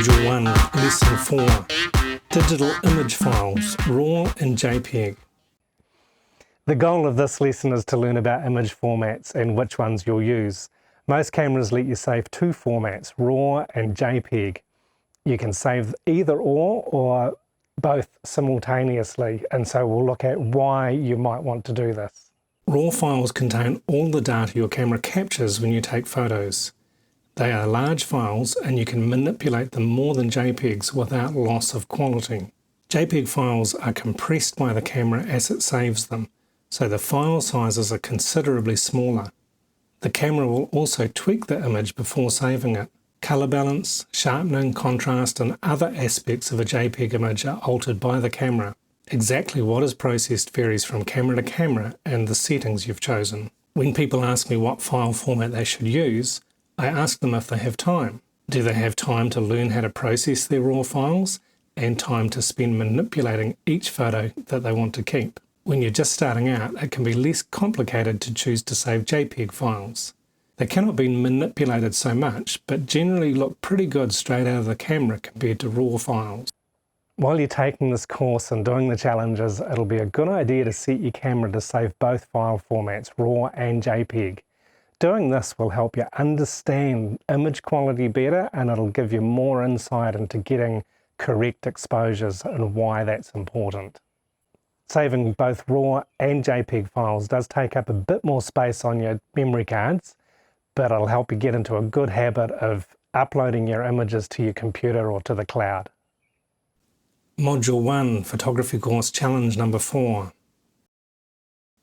Module 1, Lesson 4, Digital Image Files, RAW and JPEG. The goal of this lesson is to learn about image formats and which ones you'll use. Most cameras let you save two formats, RAW and JPEG. You can save either or both simultaneously, and so we'll look at why you might want to do this. RAW files contain all the data your camera captures when you take photos. They are large files and you can manipulate them more than JPEGs without loss of quality. JPEG files are compressed by the camera as it saves them, so the file sizes are considerably smaller. The camera will also tweak the image before saving it. Color balance, sharpening, contrast and other aspects of a JPEG image are altered by the camera. Exactly what is processed varies from camera to camera and the settings you've chosen. When people ask me what file format they should use, I ask them if they have time. Do they have time to learn how to process their RAW files and time to spend manipulating each photo that they want to keep? When you're just starting out, it can be less complicated to choose to save JPEG files. They cannot be manipulated so much, but generally look pretty good straight out of the camera compared to RAW files. While you're taking this course and doing the challenges, it'll be a good idea to set your camera to save both file formats, RAW and JPEG. Doing this will help you understand image quality better, and it'll give you more insight into getting correct exposures and why that's important. Saving both RAW and JPEG files does take up a bit more space on your memory cards, but it'll help you get into a good habit of uploading your images to your computer or to the cloud. Module 1, Photography Course Challenge number 4.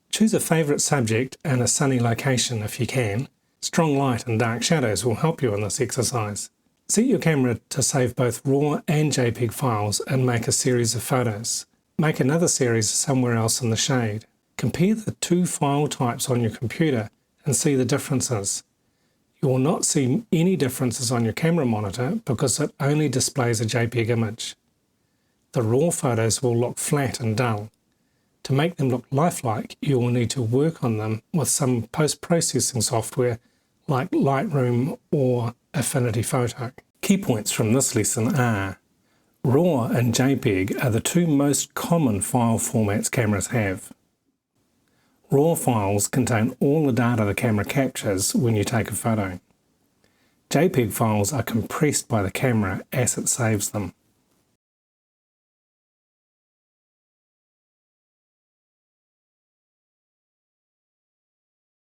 Choose a favourite subject and a sunny location if you can. Strong light and dark shadows will help you in this exercise. Set your camera to save both RAW and JPEG files and make a series of photos. Make another series somewhere else in the shade. Compare the two file types on your computer and see the differences. You will not see any differences on your camera monitor because it only displays a JPEG image. The RAW photos will look flat and dull. To make them look lifelike, you will need to work on them with some post-processing software like Lightroom or Affinity Photo. Key points from this lesson are: RAW and JPEG are the two most common file formats cameras have. RAW files contain all the data the camera captures when you take a photo. JPEG files are compressed by the camera as it saves them.